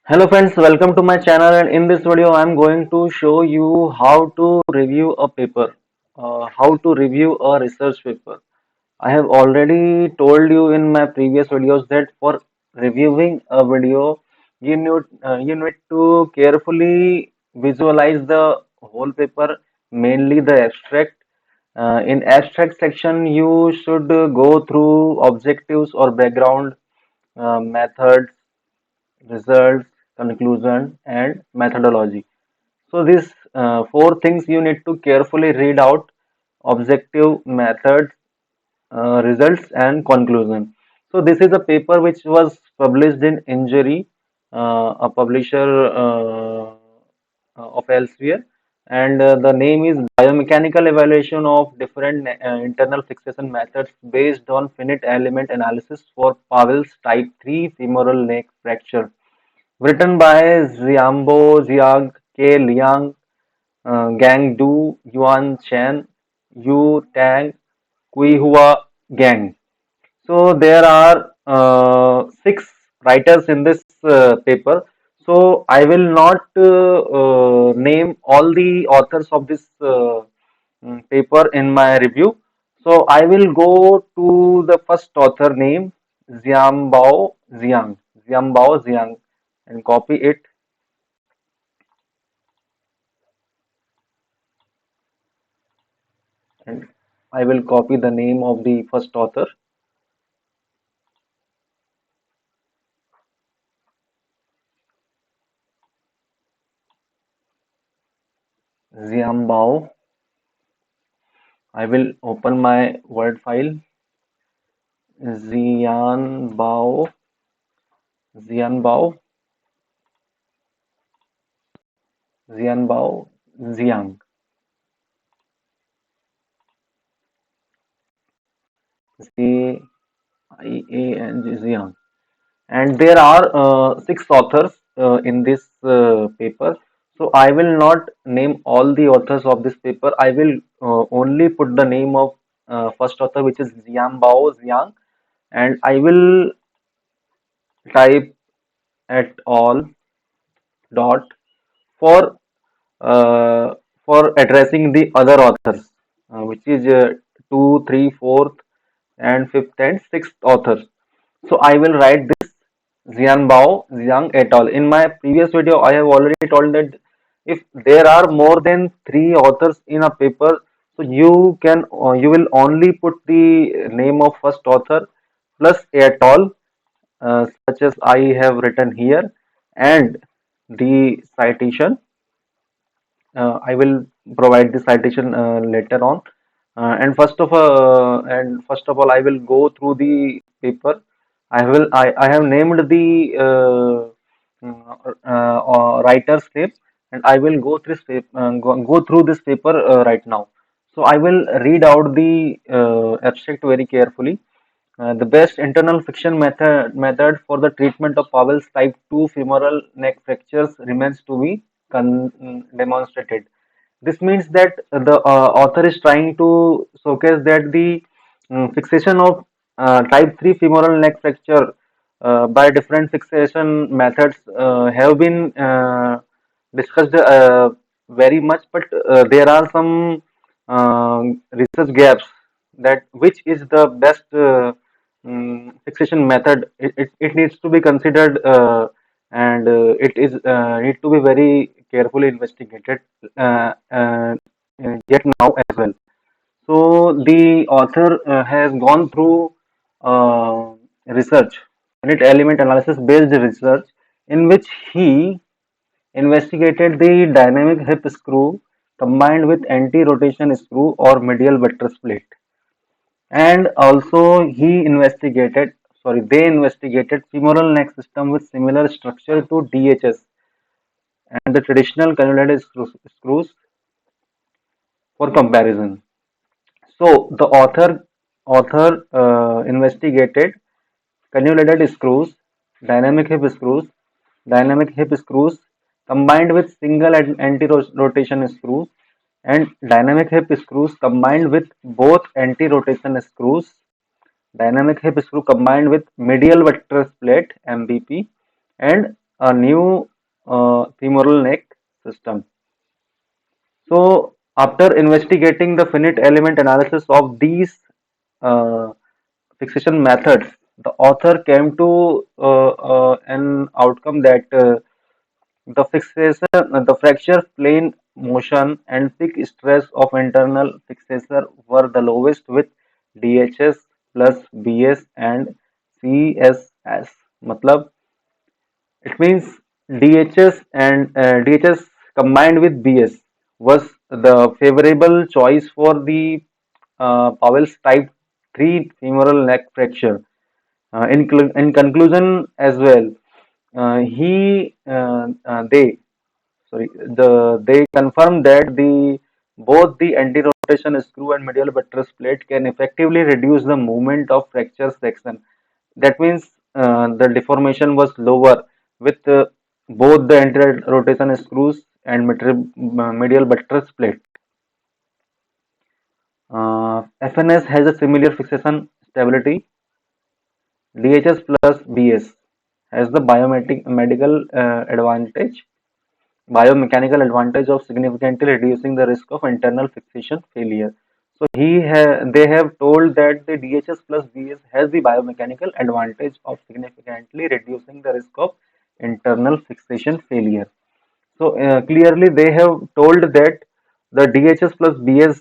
Hello friends, welcome to my channel, and in this video I am going to show you how to review a paper, how to review a research paper. I have already told you in my previous videos that for reviewing a video, you need to carefully visualize the whole paper, mainly the abstract. In abstract section, you should go through objectives or background, methods, results, conclusion, and methodology. So these four things you need to carefully read out: objective, methods, results, and conclusion. So this is a paper which was published in Injury, a publisher of elsewhere, and the name is Biomechanical Evaluation of Different Internal Fixation Methods Based on Finite Element Analysis for Powell's Type 3 Femoral Neck Fracture, written by Xiambo Jiang, K. Liang, Gang Du, Yuan Chen, Yu Tang, Kui Hua Gang. So there are six writers in this paper. So I will not name all the authors of this paper in my review. So I will go to the first author name, Xiambao Jiang, Xiambao Jiang, and copy it, and I will copy the name of the first author, Xiambao. I will open my Word file. Xianbao, Xianbao, Xianbao, Xiang, Ziang, Xiang. And there are six authors in this paper. So I will not name all the authors of this paper. I will only put the name of first author, which is Xianbao Xiang, and I will type at all dot for uh, for addressing the other authors, which is two, three, fourth, and fifth and sixth authors. So I will write this Xianbao Xiang et al. In my previous video, I have already told that if there are more than three authors in a paper, so you will only put the name of first author plus et al. Such as I have written here, and the citation. I will provide the citation later on. And first of all, I will go through the paper. I have named the writer's name, and I will go through this paper right now. So I will read out the abstract very carefully. The best internal fiction method for the treatment of Powell's type 2 femoral neck fractures remains to be demonstrated. This means that the author is trying to showcase that the fixation of type 3 femoral neck fracture by different fixation methods have been discussed very much, but there are some research gaps, that which is the best fixation method. It needs to be considered, and it is need to be very carefully investigated yet now as well. So the author has gone through uh, research, unit element analysis based research, in which he investigated the dynamic hip screw combined with anti-rotation screw or medial buttress plate. And also they investigated femoral neck system with similar structure to DHS and the traditional cannulated screws for comparison. So the author investigated cannulated screws, dynamic hip screws, dynamic hip screws combined with single anti-rotation screw, and dynamic hip screws combined with both anti-rotation screws, dynamic hip screw combined with medial buttress plate (MBP), and a new femoral neck system. So, after investigating the finite element analysis of these uh, fixation methods, the author came to an outcome that the fracture plane motion and peak stress of internal fixator were the lowest with DHS plus BS and CSS. मतलब it means DHS combined with BS was the favorable choice for the Powell's type 3 femoral neck fracture. In conclusion, as well, he they sorry they confirmed that both the anti-rotation screw and medial buttress plate can effectively reduce the movement of fracture section. That means the deformation was lower with both the anti-rotation screws and medial buttress plate. FNS has a similar fixation stability. DHS plus BS has the biomechanical advantage of significantly reducing the risk of internal fixation failure. So they have told that the DHS plus BS has the biomechanical advantage of significantly reducing the risk of internal fixation failure. So clearly they have told that the DHS plus BS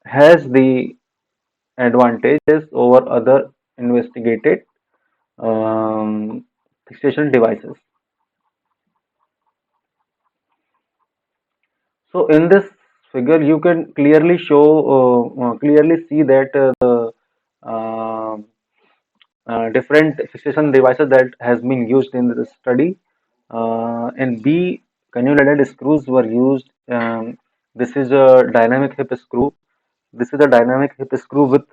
has the advantages over other investigated fixation devices. So in this figure, you can clearly see that the uh, different fixation devices that has been used in the study. In B, cannulated screws were used. This is a dynamic hip screw. This is a dynamic hip screw with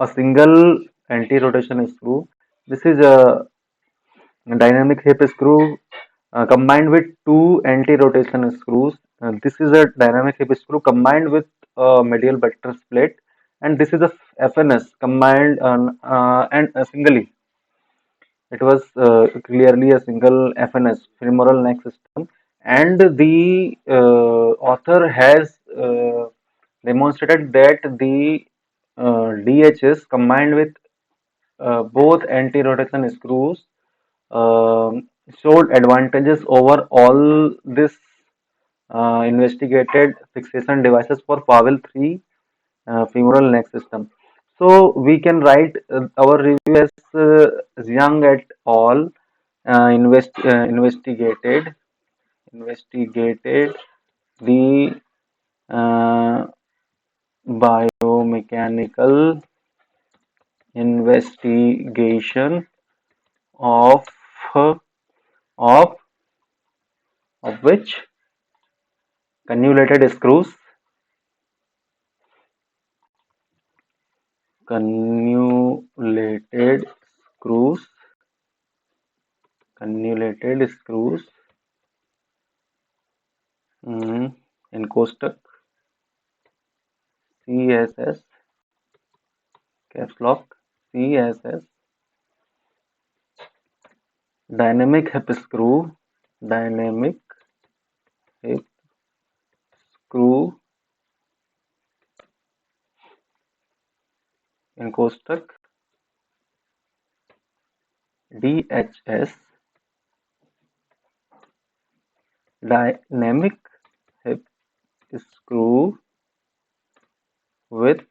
a single anti-rotation screw. This is a dynamic hip screw combined with two anti-rotation screws. This is a dynamic hip screw combined with a medial buttress plate, and this is a FNS combined and singly. It was clearly a single FNS femoral neck system, and the author has demonstrated that the DHS combined with both anti-rotation screws showed advantages over all this investigated fixation devices for Powell 3 femoral neck system. So we can write our review as Young et al. Investigated the uh, biomechanical investigation of of which cannulated screws cannulated screws cannulated screws in कोष्टक CSS caps lock CSS dynamic hip screw dynamic hip screw in कोष्टक DHS dynamic hip screw with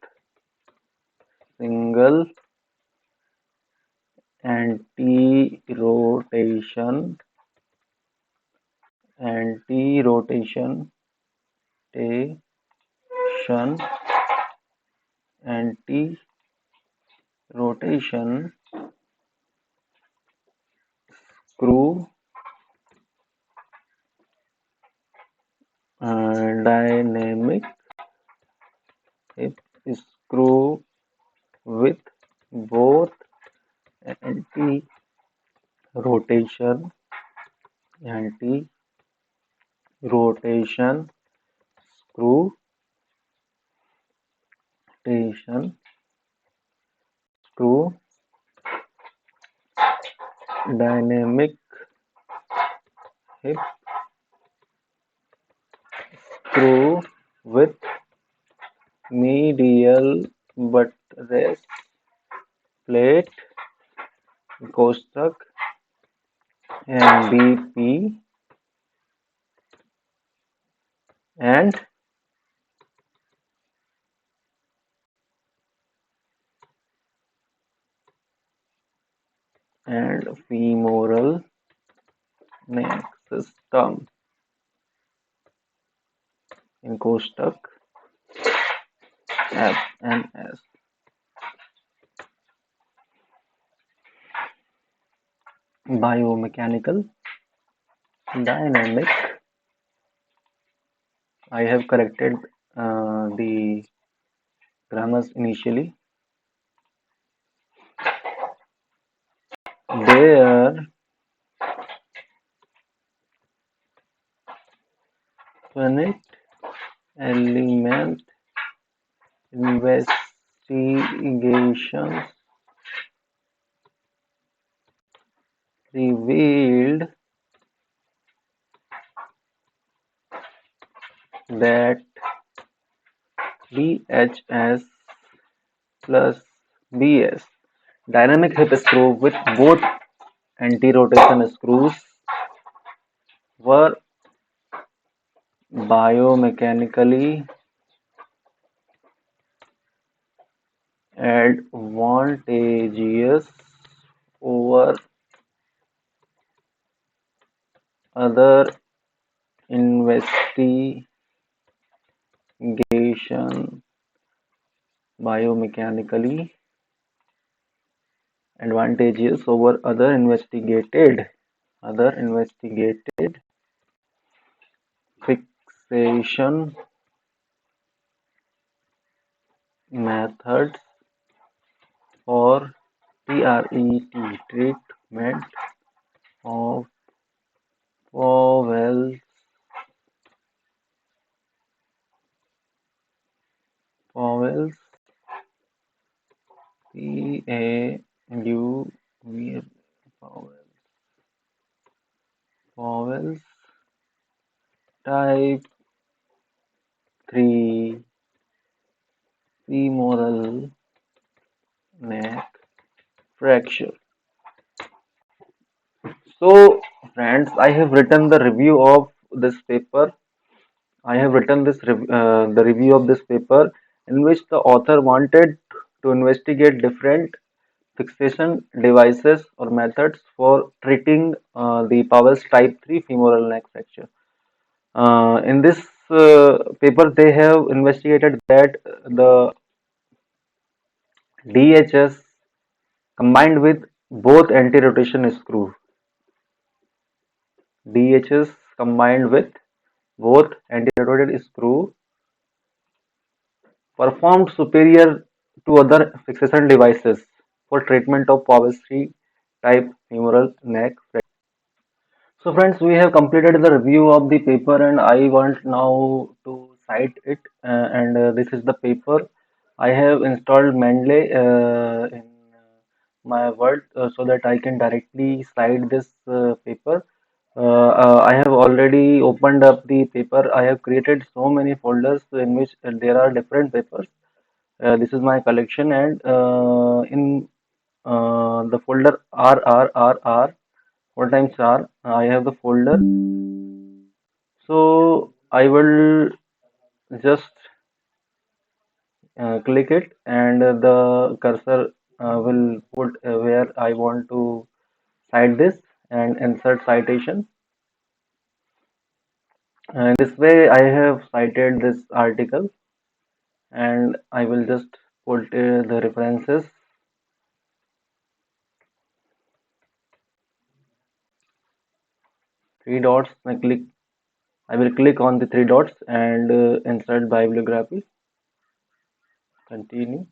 single anti-rotation anti-rotation station anti-rotation screw dynamic hip screw with both anti-rotation anti-rotation screw station screw dynamic hip screw with medial buttress plate कोष्ठक and BP and femoral neck system in कोष्ठक F and S. Biomechanical, dynamic. I have corrected the grammars initially. Their finite element investigations revealed that BHS plus BS dynamic hip screw with both anti-rotation screws were biomechanically advantageous over other investigation biomechanically advantageous over other investigated fixation methods for treatment of vowels P-A-U vowels type 3 femoral neck fracture. So, friends, I have written the review of this paper. I have written the review of this paper in which the author wanted to investigate different fixation devices or methods for treating the Powell's type 3 femoral neck fracture. In this paper, they have investigated that the DHS combined with both anti-rotation screw. DHS combined with both anti-rotated screw performed superior to other fixation devices for treatment of Powell's type femoral neck fracture. So friends, we have completed the review of the paper and I want now to cite it and this is the paper. I have installed Mendeley in my Word so that I can directly cite this paper. I have already opened up the paper. I have created so many folders in which there are different papers. This is my collection and in the folder RRRR 4 times R. I have the folder. So I will just click it and the cursor will put where I want to cite this and insert citation. In this way, I have cited this article and I will just put the references. Three dots. I will click on the three dots and insert bibliography. Continue,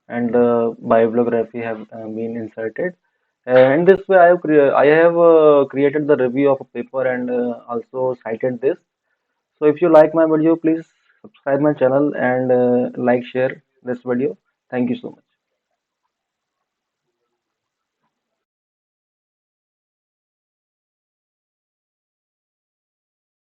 and the bibliography have been inserted. In this way, I have created the review of a paper and also cited this. So if you like my video, please subscribe my channel and like share this video. Thank you so much.